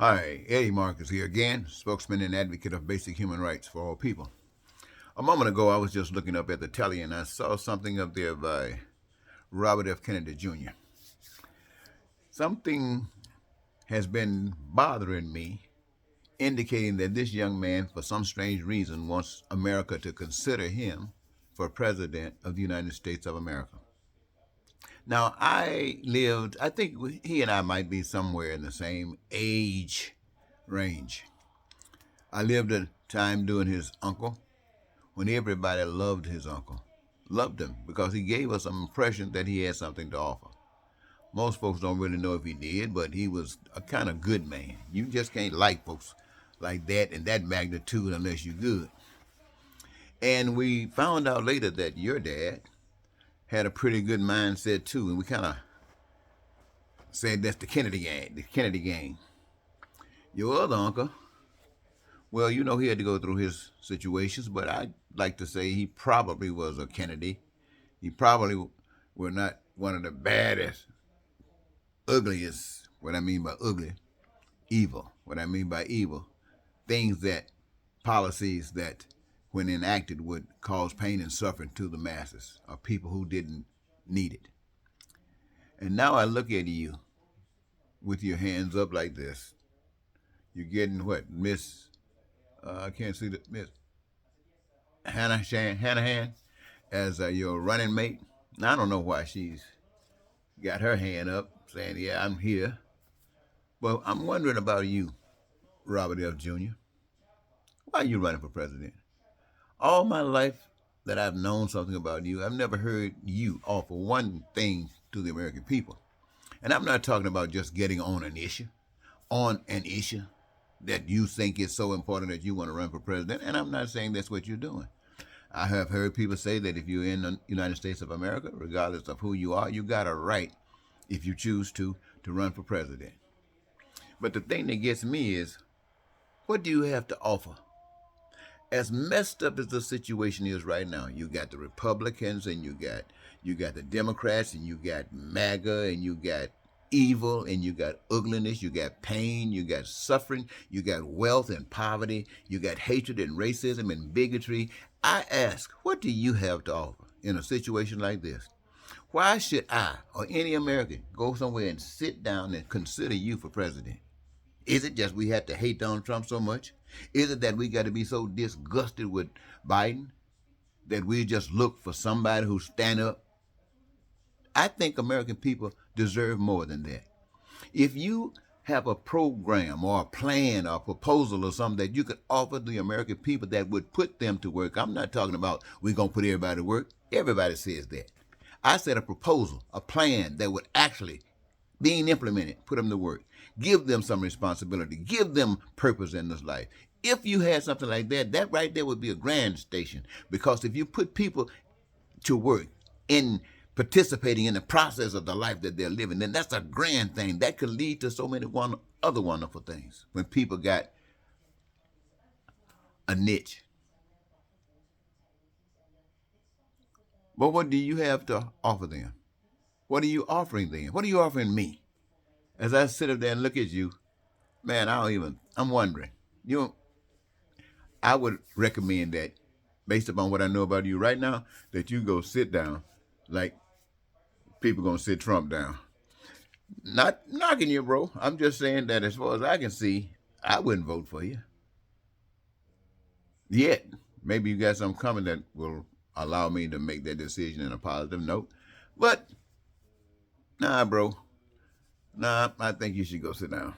Hi, Eddie Marcus here again, spokesman and advocate of basic human rights for all people. A moment ago, I was just looking up at the telly and I saw something up there by Robert F. Kennedy Jr. Something has been bothering me, indicating that this young man, for some strange reason, wants America to consider him for President of the United States of America. Now, I think he and I might be somewhere in the same age range. I lived a time doing his uncle when everybody loved his uncle. Loved him because he gave us an impression that he had something to offer. Most folks don't really know if he did, but he was a kind of good man. You just can't like folks like that in that magnitude unless you're good. And we found out later that your dad had a pretty good mindset too, and we kind of said that's the Kennedy gang. The Kennedy gang. Your other uncle, well, you know, he had to go through his situations, but I'd like to say he probably was a Kennedy. He probably were not one of the baddest, ugliest, what I mean by ugly, evil. What I mean by evil, things that, policies that, when enacted, would cause pain and suffering to the masses or people who didn't need it. And now I look at you with your hands up like this. You're getting what, Miss, I can't see the, Miss Hanahan as your running mate. Now, I don't know why she's got her hand up saying, yeah, I'm here. Well, I'm wondering about you, Robert F. Jr. Why are you running for president? All my life that I've known something about you, I've never heard you offer one thing to the American people. And I'm not talking about just getting on an issue that you think is so important that you want to run for president. And I'm not saying that's what you're doing. I have heard people say that if you're in the United States of America, regardless of who you are, you got a right, if you choose to run for president. But the thing that gets me is, what do you have to offer? As messed up as the situation is right now, you got the Republicans and you got the Democrats and you got MAGA and you got evil and you got ugliness, you got pain, you got suffering, you got wealth and poverty, you got hatred and racism and bigotry. I ask, what do you have to offer in a situation like this? Why should I or any American go somewhere and sit down and consider you for president? Is it just we have to hate Donald Trump so much? Is it that we got to be so disgusted with Biden that we just look for somebody who stand up? I think American people deserve more than that. If you have a program or a plan or a proposal or something that you could offer the American people that would put them to work, I'm not talking about we're going to put everybody to work. Everybody says that. I said a proposal, a plan that would actually being implemented, put them to work. Give them some responsibility. Give them purpose in this life. If you had something like that, that right there would be a grand station. Because if you put people to work in participating in the process of the life that they're living, then that's a grand thing. That could lead to so many other wonderful things when people got a niche. But what do you have to offer them? What are you offering them? What are you offering me? As I sit up there and look at you, man, I'm wondering. You know, I would recommend that, based upon what I know about you right now, that you go sit down like people gonna sit Trump down. Not knocking you, bro. I'm just saying that as far as I can see, I wouldn't vote for you. Yet. Maybe you got something coming that will allow me to make that decision in a positive note. But nah, bro. Nah, I think you should go sit down.